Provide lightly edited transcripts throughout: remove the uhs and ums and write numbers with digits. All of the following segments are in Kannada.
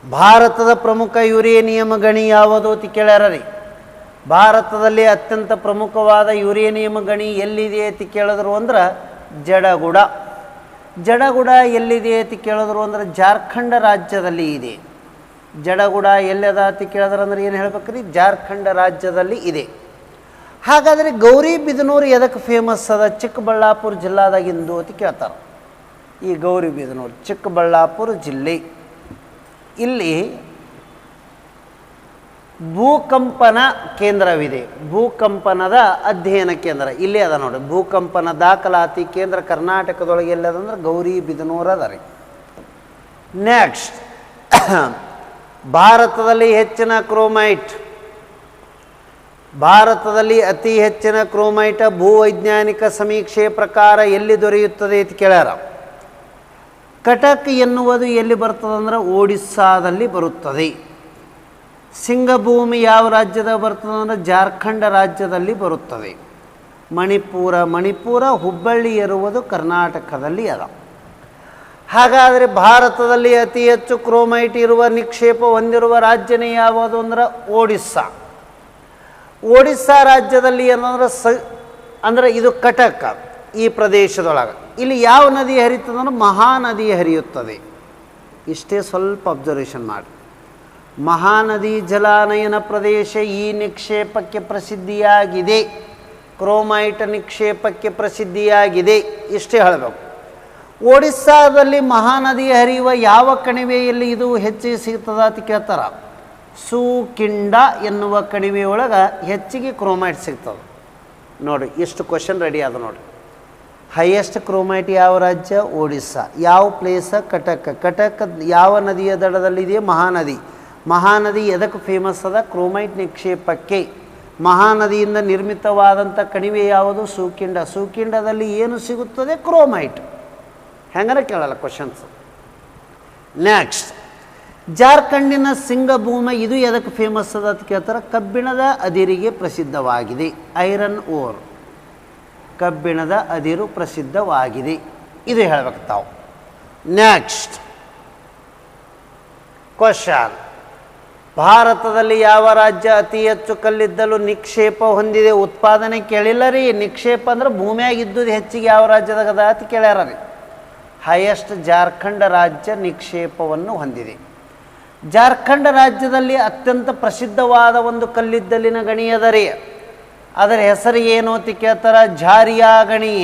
ಭಾರತದ ಪ್ರಮುಖ ಯುರೇನಿಯಂ ಗಣಿ ಯಾವುದು ಅಂತ ಕೇಳ್ಯಾರ ರೀ. ಭಾರತದಲ್ಲಿ ಅತ್ಯಂತ ಪ್ರಮುಖವಾದ ಯುರೇನಿಯಂ ಗಣಿ ಎಲ್ಲಿದೆ ಅಂತ ಕೇಳಿದ್ರು ಅಂದ್ರೆ ಜಡಗುಡ. ಜಡಗುಡ ಎಲ್ಲಿದೆ ಅಂತ ಕೇಳಿದ್ರು ಅಂದ್ರೆ ಜಾರ್ಖಂಡ್ ರಾಜ್ಯದಲ್ಲಿ ಇದೆ. ಜಡಗುಡ ಎಲ್ಲದ ಅಂತ ಕೇಳಿದ್ರೆ ಅಂದ್ರೆ ಏನು ಹೇಳ್ಬೇಕ್ರಿ, ಜಾರ್ಖಂಡ್ ರಾಜ್ಯದಲ್ಲಿ ಇದೆ. ಹಾಗಾದರೆ ಗೌರಿಬಿದನೂರು ಎದಕ್ಕೆ ಫೇಮಸ್ ಅದ ಚಿಕ್ಕಬಳ್ಳಾಪುರ ಜಿಲ್ಲಾದಾಗಿಂದು ಅಂತ ಕೇಳ್ತಾರೆ. ಈ ಗೌರಿಬಿದನೂರು ಚಿಕ್ಕಬಳ್ಳಾಪುರ ಜಿಲ್ಲೆ, ಇಲ್ಲಿ ಭೂಕಂಪನ ಕೇಂದ್ರವಿದೆ. ಭೂಕಂಪನದ ಅಧ್ಯಯನ ಕೇಂದ್ರ ಇಲ್ಲಿ ಅದ ನೋಡಿ. ಭೂಕಂಪನ ದಾಖಲಾತಿ ಕೇಂದ್ರ ಕರ್ನಾಟಕದೊಳಗೆ ಎಲ್ಲದಂದ್ರೆ ಗೌರಿಬಿದನೂರು ಅದ ರೀ. ನೆಕ್ಸ್ಟ್, ಭಾರತದಲ್ಲಿ ಹೆಚ್ಚಿನ ಕ್ರೋಮೈಟ್, ಭಾರತದಲ್ಲಿ ಅತಿ ಹೆಚ್ಚಿನ ಕ್ರೋಮೈಟ್ ಭೂವೈಜ್ಞಾನಿಕ ಸಮೀಕ್ಷೆ ಪ್ರಕಾರ ಎಲ್ಲಿ ದೊರೆಯುತ್ತದೆ ಅಂತ ಕೇಳ್ಯಾರ. ಕಟಕ್ ಎನ್ನುವುದು ಎಲ್ಲಿ ಬರ್ತದಂದ್ರೆ ಒಡಿಸ್ಸಾದಲ್ಲಿ ಬರುತ್ತದೆ. ಸಿಂಗಭೂಮಿ ಯಾವ ರಾಜ್ಯದ ಬರ್ತದೆ ಅಂದರೆ ಜಾರ್ಖಂಡ್ ರಾಜ್ಯದಲ್ಲಿ ಬರುತ್ತದೆ. ಮಣಿಪುರ ಹುಬ್ಬಳ್ಳಿ ಇರುವುದು ಕರ್ನಾಟಕದಲ್ಲಿ ಅದ. ಹಾಗಾದರೆ ಭಾರತದಲ್ಲಿ ಅತಿ ಹೆಚ್ಚು ಕ್ರೋಮೈಟ್ ಇರುವ ನಿಕ್ಷೇಪ ಹೊಂದಿರುವ ರಾಜ್ಯನೇ ಯಾವುದು ಅಂದ್ರೆ ಒಡಿಸ್ಸಾ. ಒಡಿಸ್ಸಾ ರಾಜ್ಯದಲ್ಲಿ ಏನಂದ್ರೆ ಅಂದರೆ ಇದು ಕಟಕ್ ಈ ಪ್ರದೇಶದೊಳಗೆ. ಇಲ್ಲಿ ಯಾವ ನದಿ ಹರಿಯುತ್ತದೆ ಅಂದ್ರೆ ಮಹಾನದಿ ಹರಿಯುತ್ತದೆ. ಇಷ್ಟೇ ಸ್ವಲ್ಪ ಅಬ್ಸರ್ವೇಷನ್ ಮಾಡಿ. ಮಹಾನದಿ ಜಲಾನಯನ ಪ್ರದೇಶ ಈ ನಿಕ್ಷೇಪಕ್ಕೆ ಪ್ರಸಿದ್ಧಿಯಾಗಿದೆ, ಕ್ರೋಮೈಟ್ ನಿಕ್ಷೇಪಕ್ಕೆ ಪ್ರಸಿದ್ಧಿಯಾಗಿದೆ. ಇಷ್ಟೇ ಹೇಳಬೇಕು. ಒಡಿಸ್ಸಾದಲ್ಲಿ ಮಹಾನದಿ ಹರಿಯುವ ಯಾವ ಕಣಿವೆಯಲ್ಲಿ ಇದು ಹೆಚ್ಚಿಗೆ ಸಿಗ್ತದ ಅಂತ ಕೇಳ್ತಾರ. ಸೂಕಿಂಡ ಎನ್ನುವ ಕಣಿವೆಯೊಳಗೆ ಹೆಚ್ಚಿಗೆ ಕ್ರೋಮೈಟ್ ಸಿಗ್ತದೆ ನೋಡಿ. ಇಷ್ಟು ಕ್ವಶನ್ ರೆಡಿ ಆದ ನೋಡಿ. ಹೈಯೆಸ್ಟ್ ಕ್ರೋಮೈಟ್ ಯಾವ ರಾಜ್ಯ? ಒಡಿಸ್ಸಾ. ಯಾವ ಪ್ಲೇಸ? ಕಟಕ್. ಕಟಕ್ ಯಾವ ನದಿಯ ದಡದಲ್ಲಿದೆ? ಮಹಾನದಿ. ಮಹಾನದಿ ಎದಕ್ಕೆ ಫೇಮಸ್ ಅದ? ಕ್ರೋಮೈಟ್ ನಿಕ್ಷೇಪಕ್ಕೆ. ಮಹಾನದಿಯಿಂದ ನಿರ್ಮಿತವಾದಂಥ ಕಣಿವೆ ಯಾವುದು? ಸೂಕಿಂಡ. ಸೂಕಿಂಡದಲ್ಲಿ ಏನು ಸಿಗುತ್ತದೆ? ಕ್ರೋಮೈಟ್. ಹೆಂಗಾರ ಕೇಳಲ್ಲ ಕ್ವಶನ್ಸ್. ನೆಕ್ಸ್ಟ್, ಜಾರ್ಖಂಡಿನ ಸಿಂಗಭೂಮಿ ಇದು ಎದಕ್ಕೆ ಫೇಮಸ್ ಅದ ಅಂತ ಕೇಳ್ತಾರೆ. ಕಬ್ಬಿಣದ ಅದಿರಿಗೆ ಪ್ರಸಿದ್ಧವಾಗಿದೆ. ಐರನ್ ಓರ್, ಕಬ್ಬಿಣದ ಅದಿರು ಪ್ರಸಿದ್ಧವಾಗಿದೆ. ಇದು ಹೇಳ್ಬೇಕು ತಾವು. ನೆಕ್ಸ್ಟ್ ಕ್ವಶನ್, ಭಾರತದಲ್ಲಿ ಯಾವ ರಾಜ್ಯ ಅತಿ ಹೆಚ್ಚು ಕಲ್ಲಿದ್ದಲು ನಿಕ್ಷೇಪ ಹೊಂದಿದೆ? ಉತ್ಪಾದನೆ ಕೇಳಿಲ್ಲ ರೀ. ನಿಕ್ಷೇಪ ಅಂದ್ರೆ ಭೂಮಿಯಾಗಿದ್ದುದು ಹೆಚ್ಚಿಗೆ ಯಾವ ರಾಜ್ಯದಾಗ ಅದ ಅಂತ ಕೇಳ್ಯಾರ ರೀ. ಹೈಯೆಸ್ಟ್ ಜಾರ್ಖಂಡ್ ರಾಜ್ಯ ನಿಕ್ಷೇಪವನ್ನು ಹೊಂದಿದೆ. ಜಾರ್ಖಂಡ್ ರಾಜ್ಯದಲ್ಲಿ ಅತ್ಯಂತ ಪ್ರಸಿದ್ಧವಾದ ಒಂದು ಕಲ್ಲಿದ್ದಲಿನ ಗಣಿ ಅದ ರೀ. ಅದರ ಹೆಸರು ಏನು ಅಂತ ಕೇಳ್ತಾರ? ಝಾರಿಯಾ ಗಣಿ.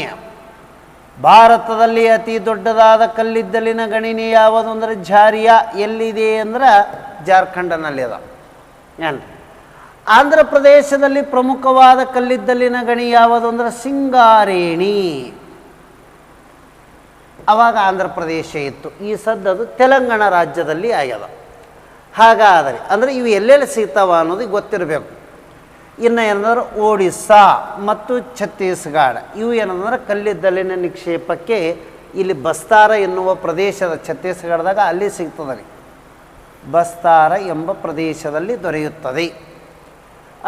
ಭಾರತದಲ್ಲಿ ಅತಿ ದೊಡ್ಡದಾದ ಕಲ್ಲಿದ್ದಲಿನ ಗಣಿನಿ ಯಾವುದು ಅಂದರೆ ಝಾರಿಯಾ. ಎಲ್ಲಿದೆ ಅಂದ್ರೆ ಜಾರ್ಖಂಡ್ನಲ್ಲಿ ಅದ. ಏನು? ಆಂಧ್ರ ಪ್ರದೇಶದಲ್ಲಿ ಪ್ರಮುಖವಾದ ಕಲ್ಲಿದ್ದಲಿನ ಗಣಿ ಯಾವುದು ಅಂದರೆ ಸಿಂಗಾರೇಣಿ. ಅವಾಗ ಆಂಧ್ರ ಪ್ರದೇಶ ಇತ್ತು. ಈ ಸದ್ದದು ತೆಲಂಗಾಣ ರಾಜ್ಯದಲ್ಲಿ ಆಗ್ಯದ. ಹಾಗಾದರೆ ಅಂದರೆ ಇವು ಎಲ್ಲೆಲ್ಲಿ ಸಿಗ್ತಾವ ಅನ್ನೋದು ಗೊತ್ತಿರಬೇಕು. ಇನ್ನು ಏನಂದ್ರೆ ಒಡಿಸ್ಸಾ ಮತ್ತು ಛತ್ತೀಸ್ಗಢ ಇವು ಏನಂದ್ರೆ ಕಲ್ಲಿದ್ದಲಿನ ನಿಕ್ಷೇಪಕ್ಕೆ ಇಲ್ಲಿ ಬಸ್ತಾರ ಎನ್ನುವ ಪ್ರದೇಶದ ಛತ್ತೀಸ್ಗಢದಾಗ ಅಲ್ಲಿ ಸಿಗ್ತದೆ ರೀ. ಬಸ್ತಾರ ಎಂಬ ಪ್ರದೇಶದಲ್ಲಿ ದೊರೆಯುತ್ತದೆ.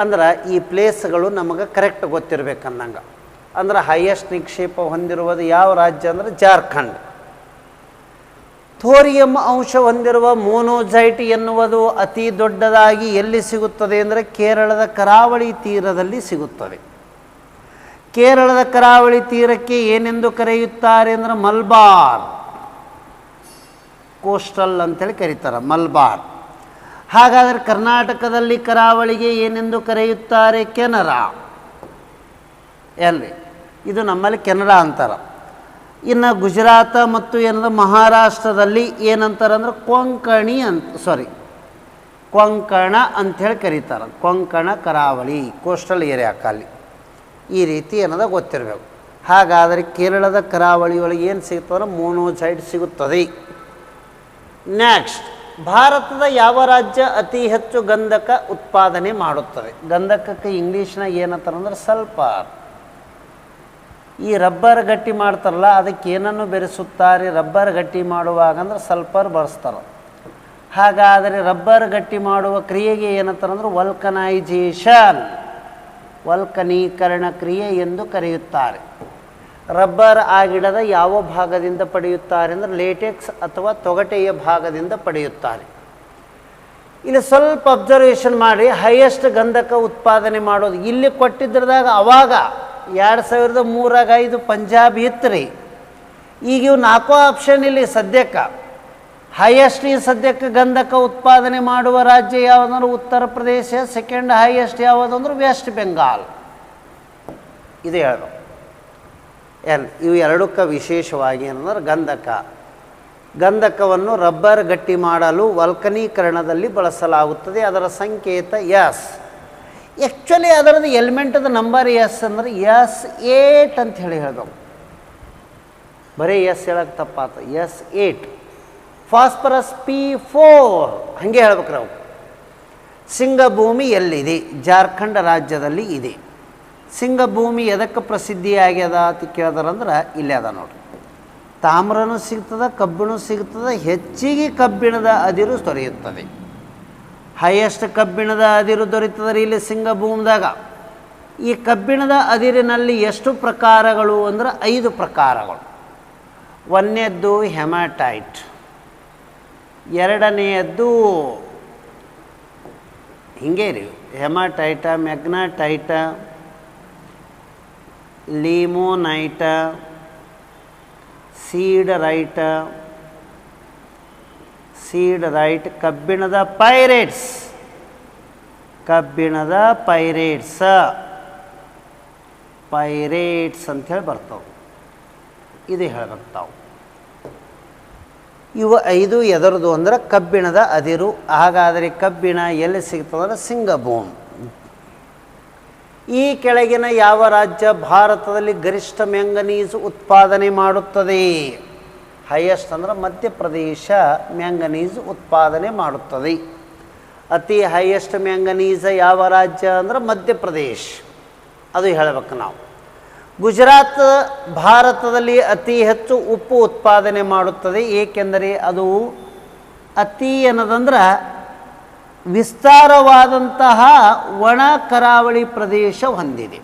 ಅಂದ್ರೆ ಈ ಪ್ಲೇಸ್ಗಳು ನಮಗೆ ಕರೆಕ್ಟ್ ಗೊತ್ತಿರಬೇಕಂದಂಗೆ. ಅಂದ್ರೆ ಹೈಯೆಸ್ಟ್ ನಿಕ್ಷೇಪ ಹೊಂದಿರುವುದು ಯಾವ ರಾಜ್ಯ ಅಂದರೆ ಜಾರ್ಖಂಡ್. ಥೋರಿಯಂ ಅಂಶ ಹೊಂದಿರುವ ಮೋನೋಜೈಟ್ ಎನ್ನುವುದು ಅತಿ ದೊಡ್ಡದಾಗಿ ಎಲ್ಲಿ ಸಿಗುತ್ತದೆ ಅಂದರೆ ಕೇರಳದ ಕರಾವಳಿ ತೀರದಲ್ಲಿ ಸಿಗುತ್ತದೆ. ಕೇರಳದ ಕರಾವಳಿ ತೀರಕ್ಕೆ ಏನೆಂದು ಕರೆಯುತ್ತಾರೆ ಅಂದರೆ ಮಲ್ಬಾರ್, ಕೋಸ್ಟಲ್ ಅಂತೇಳಿ ಕರೀತಾರೆ, ಮಲ್ಬಾರ್. ಹಾಗಾದರೆ ಕರ್ನಾಟಕದಲ್ಲಿ ಕರಾವಳಿಗೆ ಏನೆಂದು ಕರೆಯುತ್ತಾರೆ? ಕೆನರಾ. ಎಲ್ಲಿ ಇದು ನಮ್ಮಲ್ಲಿ ಕೆನಡಾ ಅಂತಾರೆ. ಇನ್ನು ಗುಜರಾತ ಮತ್ತು ಏನಂದ್ರೆ ಮಹಾರಾಷ್ಟ್ರದಲ್ಲಿ ಏನಂತಾರೆ ಅಂದ್ರೆ ಕೊಂಕಣಿ ಕೊಂಕಣ ಅಂಥೇಳಿ ಕರೀತಾರೆ. ಕೊಂಕಣ ಕರಾವಳಿ, ಕೋಸ್ಟಲ್ ಏರಿಯಾಕಲ್ಲಿ ಈ ರೀತಿ ಏನದ ಗೊತ್ತಿರಬೇಕು. ಹಾಗಾದರೆ ಕೇರಳದ ಕರಾವಳಿಯೊಳಗೆ ಏನು ಸಿಗ್ತದೆ? ಮೋನೋಜೈಟ್ ಸಿಗುತ್ತದೆ. ನೆಕ್ಸ್ಟ್, ಭಾರತದ ಯಾವ ರಾಜ್ಯ ಅತಿ ಹೆಚ್ಚು ಗಂಧಕ ಉತ್ಪಾದನೆ ಮಾಡುತ್ತದೆ? ಗಂಧಕಕ್ಕೆ ಇಂಗ್ಲೀಷ್ನಾಗ ಏನಂತಾರೆ ಅಂದ್ರೆ ಸಲ್ಫರ್. ಈ ರಬ್ಬರ್ ಗಟ್ಟಿ ಮಾಡ್ತಾರಲ್ಲ ಅದಕ್ಕೆ ಏನನ್ನು ಬೆರೆಸುತ್ತಾರೆ? ರಬ್ಬರ್ ಗಟ್ಟಿ ಮಾಡುವಾಗ ಅಂದ್ರೆ ಸಲ್ಫರ್ ಬಳಸ್ತಾರೆ. ಹಾಗಾದರೆ ರಬ್ಬರ್ ಗಟ್ಟಿ ಮಾಡುವ ಕ್ರಿಯೆಗೆ ಏನಂತಾರೆ ಅಂದ್ರೆ ವಲ್ಕನೈಜೇಷನ್, ವಲ್ಕನೀಕರಣ ಕ್ರಿಯೆ ಎಂದು ಕರೆಯುತ್ತಾರೆ. ರಬ್ಬರ್ ಆ ಗಿಡದ ಯಾವ ಭಾಗದಿಂದ ಪಡೆಯುತ್ತಾರೆ ಅಂದರೆ ಲೇಟೆಕ್ಸ್ ಅಥವಾ ತೊಗಟೆಯ ಭಾಗದಿಂದ ಪಡೆಯುತ್ತಾರೆ. ಇಲ್ಲಿ ಸ್ವಲ್ಪ ಅಬ್ಸರ್ವೇಷನ್ ಮಾಡಿ, ಹೈಯೆಸ್ಟ್ ಗಂಧಕ ಉತ್ಪಾದನೆ ಮಾಡೋದು ಇಲ್ಲಿ ಕೊಟ್ಟಿದ್ರದಾಗ ಅವಾಗ 2003 ಇದು ಪಂಜಾಬ್ ಇತ್ತು ರೀ. ಈಗ ಇವು 4 ಆಪ್ಷನ್ ಇಲ್ಲಿ ಸದ್ಯಕ್ಕೆ. ಹೈಯೆಸ್ಟ್ ಈ ಸದ್ಯಕ್ಕೆ ಗಂಧಕ ಉತ್ಪಾದನೆ ಮಾಡುವ ರಾಜ್ಯ ಯಾವುದಂದ್ರೆ ಉತ್ತರ ಪ್ರದೇಶ, ಸೆಕೆಂಡ್ ಹೈಯೆಸ್ಟ್ ಯಾವುದಂದ್ರೆ ವೆಸ್ಟ್ ಬೆಂಗಾಲ್. ಇದು ಹೇಳೋದು ಇವು ಎರಡಕ್ಕೆ ವಿಶೇಷವಾಗಿ ಏನಂದ್ರೆ ಗಂಧಕವನ್ನು ರಬ್ಬರ್ ಗಟ್ಟಿ ಮಾಡಲು ವಲ್ಕನೀಕರಣದಲ್ಲಿ ಬಳಸಲಾಗುತ್ತದೆ. ಅದರ ಸಂಕೇತ ಎಸ್. ಆ್ಯಕ್ಚುಲಿ ಅದರದ್ದು ಎಲಿಮೆಂಟದ ನಂಬರ್ ಎಸ್ ಅಂದರೆ S8 ಅಂತ ಹೇಳಿದವು. ಬರೀ ಎಸ್ ಹೇಳಕ್ಕೆ ತಪ್ಪಾತ. S8. ಫಾಸ್ಫರಸ್ P4 ಹಾಗೆ ಹೇಳ್ಬೇಕು ನಾವು. ಸಿಂಗಭೂಮಿ ಎಲ್ಲಿದೆ? ಜಾರ್ಖಂಡ್ ರಾಜ್ಯದಲ್ಲಿ ಇದೆ. ಸಿಂಗಭೂಮಿ ಎದಕ್ಕೆ ಪ್ರಸಿದ್ಧಿಯಾಗ್ಯದ ಅಂತ ಕೇಳಿದ್ರಂದ್ರೆ ಇಲ್ಲೇ ಅದ ನೋಡಿ. ತಾಮ್ರನೂ ಸಿಗ್ತದೆ, ಕಬ್ಬಿಣೂ ಸಿಗ್ತದೆ, ಹೆಚ್ಚಿಗೆ ಕಬ್ಬಿಣದ ಅದಿರು ದೊರೆಯುತ್ತದೆ. ಹೈಯೆಸ್ಟ್ ಕಬ್ಬಿಣದ ಅದಿರು ದೊರೆಯುತ್ತದೆ ಇಲ್ಲಿ ಸಿಂಗಭೂಮಿದಾಗ. ಈ ಕಬ್ಬಿಣದ ಅದಿರಿನಲ್ಲಿ ಎಷ್ಟು ಪ್ರಕಾರಗಳು ಅಂದ್ರೆ 5 ಪ್ರಕಾರಗಳು. ಒಂದನೇದ್ದು ಹೆಮಾಟೈಟ್, ಎರಡನೆಯದ್ದು ಹಿಂಗೆ ರೀ ಹೆಮಾಟೈಟ, ಮ್ಯಾಗ್ನಾಟೈಟ, ಲಿಮೋನೈಟ, ಸೀಡರೈಟ್, ಕಬ್ಬಿಣದ ಪೈರೇಟ್ಸ್ ಅಂಥೇಳಿ ಬರ್ತಾವೆ. ಇದು ಹೇಳ್ಬೇಕು ತಾವು. ಇವು 5 ಎದರದು ಅಂದ್ರೆ ಕಬ್ಬಿಣದ ಅದಿರು. ಹಾಗಾದರೆ ಕಬ್ಬಿಣ ಎಲ್ಲಿ ಸಿಗ್ತದಂದ್ರೆ ಸಿಂಗಭೂಮ್. ಈ ಕೆಳಗಿನ ಯಾವ ರಾಜ್ಯ ಭಾರತದಲ್ಲಿ ಗರಿಷ್ಠ ಮ್ಯಾಂಗನೀಸ್ ಉತ್ಪಾದನೆ ಮಾಡುತ್ತದೆ? ಹೈಯೆಸ್ಟ್ ಅಂದ್ರೆ ಮಧ್ಯಪ್ರದೇಶ ಮ್ಯಾಂಗನೀಸ್ ಉತ್ಪಾದನೆ ಮಾಡುತ್ತದೆ. ಅತಿ ಹೈಯೆಸ್ಟ್ ಮ್ಯಾಂಗನೀಸ್ ಯಾವ ರಾಜ್ಯ ಅಂದ್ರೆ ಮಧ್ಯಪ್ರದೇಶ್. ಅದು ಹೇಳಬೇಕು ನಾವು. ಗುಜರಾತ್ ಭಾರತದಲ್ಲಿ ಅತಿ ಹೆಚ್ಚು ಉಪ್ಪು ಉತ್ಪಾದನೆ ಮಾಡುತ್ತದೆ. ಏಕೆಂದರೆ ಅದು ಅತಿ ಏನದಂದ್ರೆ ವಿಸ್ತಾರವಾದಂತಹ ಒಣ ಕರಾವಳಿ ಪ್ರದೇಶ ಹೊಂದಿದೆ.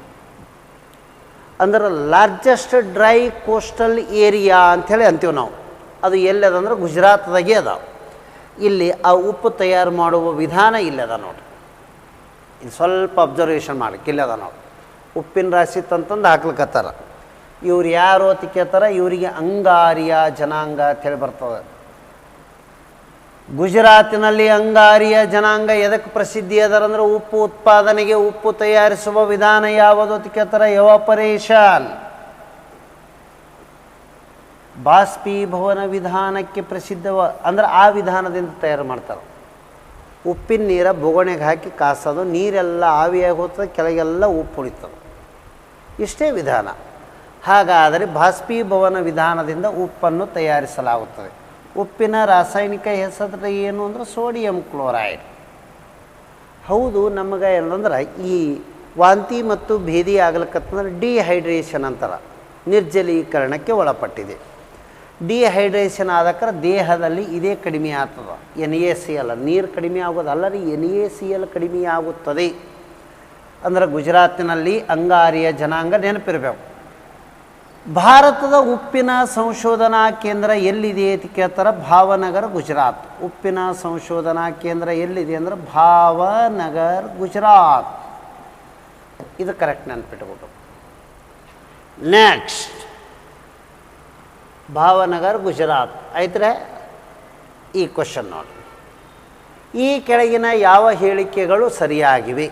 ಅಂದ್ರೆ ಲಾರ್ಜೆಸ್ಟ್ ಡ್ರೈ ಕೋಸ್ಟಲ್ ಏರಿಯಾ ಅಂಥೇಳಿ ಅಂತೀವಿ ನಾವು. ಅದು ಎಲ್ಲದಂದ್ರೆ ಗುಜರಾತ್ದಾಗೆ ಅದ. ಇಲ್ಲಿ ಆ ಉಪ್ಪು ತಯಾರು ಮಾಡುವ ವಿಧಾನ ಇಲ್ಲದ ನೋಡಿ. ಇದು ಸ್ವಲ್ಪ ಅಬ್ಸರ್ವೇಷನ್ ಮಾಡಕ್ಕೆ ಇಲ್ಲದ ನೋಡಿ. ಉಪ್ಪಿನ ರಾಶಿ ತಂತಂದು ಹಾಕ್ಲಿಕ್ಕತ್ತಾರ. ಇವ್ರು ಯಾರು ಅಂತ ಕೇಳ್ತಾರ, ಇವರಿಗೆ ಅಂಗಾರಿಯ ಜನಾಂಗ ಅಂತೇಳಿ ಬರ್ತದೆ. ಗುಜರಾತಿನಲ್ಲಿ ಅಂಗಾರಿಯ ಜನಾಂಗ ಎದಕ್ಕೆ ಪ್ರಸಿದ್ಧಿ ಅದರಂದ್ರೆ ಉಪ್ಪು ಉತ್ಪಾದನೆಗೆ, ಉಪ್ಪು ತಯಾರಿಸುವ ವಿಧಾನ ಯಾವುದು ಅಂತ ಕೇಳ್ತಾರೆ? ಎವಾಪರೇಷನ್, ಬಾಷ್ಪೀಭವನ ವಿಧಾನಕ್ಕೆ ಪ್ರಸಿದ್ಧ. ಅಂದ್ರೆ ಆ ವಿಧಾನದಿಂದ ತಯಾರು ಮಾಡ್ತಾರೆ. ಉಪ್ಪಿನ ನೀರ ಬೊಗಣೆಗೆ ಹಾಕಿ ಕಾಸೋದು, ನೀರೆಲ್ಲ ಆವಿಯಾಗಿ ಹೋಗ್ತದೆ, ಕೆಳಗೆಲ್ಲ ಉಪ್ಪು ಉಳಿತದೆ. ಇಷ್ಟೇ ವಿಧಾನ. ಹಾಗಾದರೆ ಬಾಷ್ಪೀಭವನ ವಿಧಾನದಿಂದ ಉಪ್ಪನ್ನು ತಯಾರಿಸಲಾಗುತ್ತದೆ. ಉಪ್ಪಿನ ರಾಸಾಯನಿಕ ಹೆಸರು ಏನು ಅಂದರೆ ಸೋಡಿಯಂ ಕ್ಲೋರೈಡ್. ಹೌದು, ನಮಗೆ ಏನಂದ್ರೆ ಈ ವಾಂತಿ ಮತ್ತು ಭೇದಿ ಆಗ್ಲಿಕ್ಕಂತಂದ್ರೆ ಡಿಹೈಡ್ರೇಷನ್ ಅಂತಾರೆ, ನಿರ್ಜಲೀಕರಣಕ್ಕೆ ಒಳಪಟ್ಟಿದೆ. ಡಿಹೈಡ್ರೇಷನ್ ಆದಕ್ರೆ ದೇಹದಲ್ಲಿ ಇದೇ ಕಡಿಮೆ ಆಗ್ತದೆ. NaCl ನೀರು ಕಡಿಮೆ ಆಗೋದಲ್ಲ ರೀ, NaCl ಕಡಿಮೆ ಆಗುತ್ತದೆ. ಅಂದ್ರೆ ಗುಜರಾತಿನಲ್ಲಿ ಅಂಗಾರಿಯ ಜನಾಂಗ ನೆನಪಿರಬೇಕು. ಭಾರತದ ಉಪ್ಪಿನ ಸಂಶೋಧನಾ ಕೇಂದ್ರ ಎಲ್ಲಿದೆ ಅಂತ ಕೇಳ್ತಾರೆ? ಭಾವನಗರ, ಗುಜರಾತ್. ಉಪ್ಪಿನ ಸಂಶೋಧನಾ ಕೇಂದ್ರ ಎಲ್ಲಿದೆ ಅಂದ್ರೆ ಭಾವನಗರ್, ಗುಜರಾತ್. ಇದು ಕರೆಕ್ಟ್ ನೆನಪಿಟ್ಬಿಟ್ಟು. ನೆಕ್ಸ್ಟ್ ಭಾವನಗರ್, ಗುಜರಾತ್ ಆಯ್ತರೆ. ಈ ಕ್ವಶನ್ ನೋಡಿ. ಈ ಕೆಳಗಿನ ಯಾವ ಹೇಳಿಕೆಗಳು ಸರಿಯಾಗಿವೆ?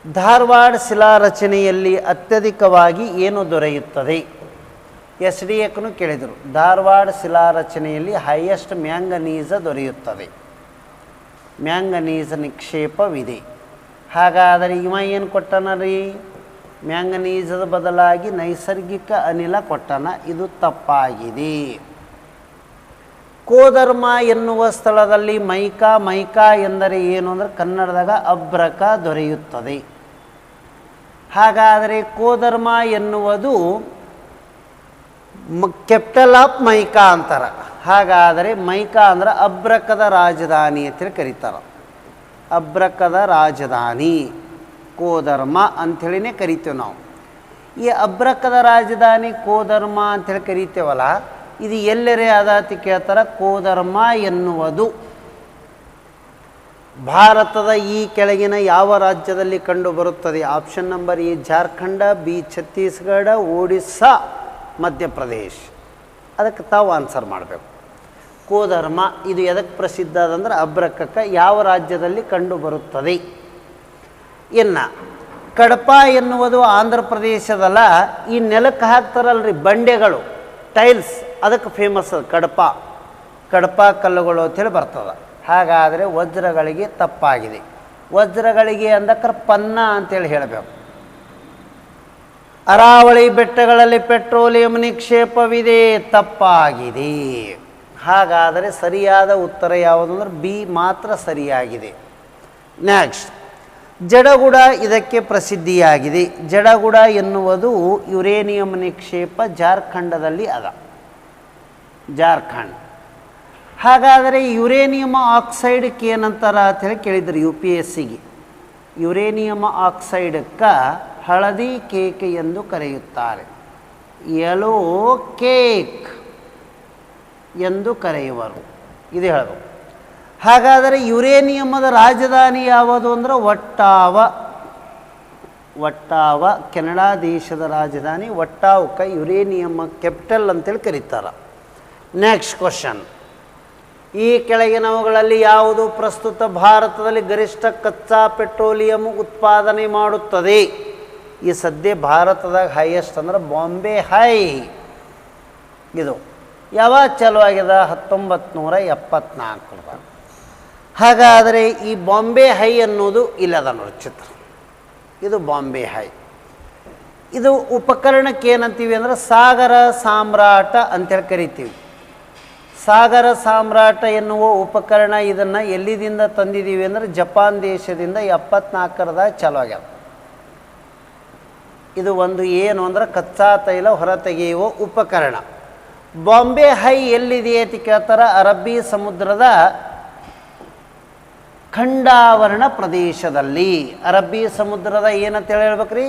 ಧಾರವಾಡ ಶಿಲಾರಚನೆಯಲ್ಲಿ ಅತ್ಯಧಿಕವಾಗಿ ಏನು ದೊರೆಯುತ್ತದೆ? SDAಕ್ಕೂ ಕೇಳಿದರು. ಧಾರವಾಡ ಶಿಲಾರಚನೆಯಲ್ಲಿ ಹೈಯೆಸ್ಟ್ ಮ್ಯಾಂಗನೀಸ್ ದೊರೆಯುತ್ತದೆ. ಮ್ಯಾಂಗನೀಸ್ ನಿಕ್ಷೇಪವಿದೆ. ಹಾಗಾದರೆ ಇವ ಏನು ಕೊಟ್ಟನ ರೀ? ಮ್ಯಾಂಗನೀಸದ ಬದಲಾಗಿ ನೈಸರ್ಗಿಕ ಅನಿಲ ಕೊಟ್ಟನ. ಇದು ತಪ್ಪಾಗಿದೆ. ಕೋದರ್ಮ ಎನ್ನುವ ಸ್ಥಳದಲ್ಲಿ ಮೈಕಾ ಎಂದರೆ ಏನು ಅಂದರೆ ಕನ್ನಡದಾಗ ಅಬ್ರಕ ದೊರೆಯುತ್ತದೆ. ಹಾಗಾದರೆ ಕೋದರ್ಮ ಎನ್ನುವುದು ಕ್ಯಾಪಿಟಲ್ ಆಫ್ ಮೈಕಾ ಅಂತಾರೆ. ಹಾಗಾದರೆ ಮೈಕಾ ಅಂದ್ರೆ ಅಬ್ರಕದ ರಾಜಧಾನಿ ಅಂತೇಳಿ ಕರೀತಾರೆ. ಅಬ್ರಕದ ರಾಜಧಾನಿ ಕೋದರ್ಮ ಅಂಥೇಳಿನೇ ಕರಿತೇವೆ ನಾವು. ಈ ಅಬ್ರಕದ ರಾಜಧಾನಿ ಕೋದರ್ಮ ಅಂಥೇಳಿ ಕರಿತೇವಲ್ಲ, ಇದು ಎಲ್ಲರೇ ಅದ ಅಂತ ಕೇಳ್ತಾರೆ? ಕೋದರ್ಮ ಎನ್ನುವುದು ಭಾರತದ ಈ ಕೆಳಗಿನ ಯಾವ ರಾಜ್ಯದಲ್ಲಿ ಕಂಡುಬರುತ್ತದೆ? Option number A Jharkhand, B Chhattisgarh, Odisha, Madhya Pradesh. ಅದಕ್ಕೆ ತಾವು ಆನ್ಸರ್ ಮಾಡಬೇಕು. ಕೋಧರ್ಮ ಇದು ಎದಕ್ಕೆ ಪ್ರಸಿದ್ಧ ಅದಂದ್ರೆ ಅಬ್ರಕಕ್ಕ ಯಾವ ರಾಜ್ಯದಲ್ಲಿ ಕಂಡುಬರುತ್ತದೆ? ಇನ್ನು ಕಡಪ ಎನ್ನುವುದು ಆಂಧ್ರ ಪ್ರದೇಶದಲ್ಲ. ಈ ನೆಲಕ್ಕೆ ಹಾಕ್ತಾರಲ್ರಿ ಬಂಡೆಗಳು, ಟೈಲ್ಸ್, ಅದಕ್ಕೆ ಫೇಮಸ್ ಕಡಪ. ಕಡಪ ಕಲ್ಲುಗಳು ಅಂಥೇಳಿ ಬರ್ತದೆ. ಹಾಗಾದರೆ ವಜ್ರಗಳಿಗೆ ತಪ್ಪಾಗಿದೆ. ವಜ್ರಗಳಿಗೆ ಅಂದಕ್ರೆ ಪನ್ನ ಅಂತೇಳಿ ಹೇಳಬೇಕು. ಅರಾವಳಿ ಬೆಟ್ಟಗಳಲ್ಲಿ ಪೆಟ್ರೋಲಿಯಂ ನಿಕ್ಷೇಪವಿದೆ, ತಪ್ಪಾಗಿದೆ. ಹಾಗಾದರೆ ಸರಿಯಾದ ಉತ್ತರ ಯಾವುದು ಅಂದರೆ ಬಿ ಮಾತ್ರ ಸರಿಯಾಗಿದೆ. ನೆಕ್ಸ್ಟ್, ಜಡಗುಡ ಇದಕ್ಕೆ ಪ್ರಸಿದ್ಧಿಯಾಗಿದೆ. ಜಡಗುಡ ಎನ್ನುವುದು ಯುರೇನಿಯಂ ನಿಕ್ಷೇಪ ಜಾರ್ಖಂಡದಲ್ಲಿ ಅದ, ಜಾರ್ಖಂಡ್. ಹಾಗಾದರೆ ಯುರೇನಿಯಂ ಆಕ್ಸೈಡ್ಗೆ ಏನಂತಾರ ಅಂತೇಳಿ ಕೇಳಿದ್ರು UPSCಗೆ. ಯುರೇನಿಯಂ ಆಕ್ಸೈಡಕ್ಕೆ ಹಳದಿ ಕೇಕ್ ಎಂದು ಕರೆಯುತ್ತಾರೆ, ಯೆಲ್ಲೋ ಕೇಕ್ ಎಂದು ಕರೆಯುವರು. ಇದು ಹೇಳಬೇಕು. ಹಾಗಾದರೆ ಯುರೇನಿಯಮದ ರಾಜಧಾನಿ ಯಾವುದು ಅಂದರೆ ಒಟ್ಟಾವ. ಒಟ್ಟಾವ ಕೆನಡಾ ದೇಶದ ರಾಜಧಾನಿ. ಒಟ್ಟಾವಕ್ಕೆ ಯುರೇನಿಯಂ ಕ್ಯಾಪಿಟಲ್ ಅಂತೇಳಿ ಕರೀತಾರೆ. ನೆಕ್ಸ್ಟ್ ಕ್ವಶನ್, ಈ ಕೆಳಗಿನವುಗಳಲ್ಲಿ ಯಾವುದು ಪ್ರಸ್ತುತ ಭಾರತದಲ್ಲಿ ಗರಿಷ್ಠ ಕಚ್ಚಾ ಪೆಟ್ರೋಲಿಯಂ ಉತ್ಪಾದನೆ ಮಾಡುತ್ತದೆ? ಈ ಸದ್ಯ ಭಾರತದಾಗ ಹೈಯೆಸ್ಟ್ ಅಂದ್ರೆ ಬಾಂಬೆ ಹೈ. ಇದು ಯಾವಾಗ ಚಾಲು ಆಗ್ಯದ? 1974. ಹಾಗಾದರೆ ಈ ಬಾಂಬೆ ಹೈ ಅನ್ನೋದು ಇಲ್ಲದ ನೋಡಿ ಚಿತ್ರ. ಇದು ಬಾಂಬೆ ಹೈ. ಇದು ಉಪಕರಣಕ್ಕೆ ಏನಂತೀವಿ ಅಂದರೆ ಸಾಗರ ಸಾಮ್ರಾಟ ಅಂತೇಳಿ ಕರಿತೀವಿ. ಸಾಗರ ಸಾಮ್ರಾಟ ಎನ್ನುವ ಉಪಕರಣ ಇದನ್ನು ಎಲ್ಲಿದಿಂದ ತಂದಿದ್ದೀವಿ ಅಂದರೆ ಜಪಾನ್ ದೇಶದಿಂದ 74ರದಾಗ ಚಾಲು ಆಗ್ಯದ. ಇದು ಒಂದು ಏನು ಅಂದರೆ ಕಚ್ಚಾ ತೈಲ ಹೊರತೆಗೆಯುವ ಉಪಕರಣ. ಬಾಂಬೆ ಹೈ ಎಲ್ಲಿದೆ ಅಂತ ಕೇಳ್ತಾರೆ? ಅರಬ್ಬಿ ಸಮುದ್ರದ ಖಂಡಾವರಣ ಪ್ರದೇಶದಲ್ಲಿ. ಅರಬ್ಬಿ ಸಮುದ್ರದ ಏನಂತ ಹೇಳ್ಬೇಕ್ರಿ?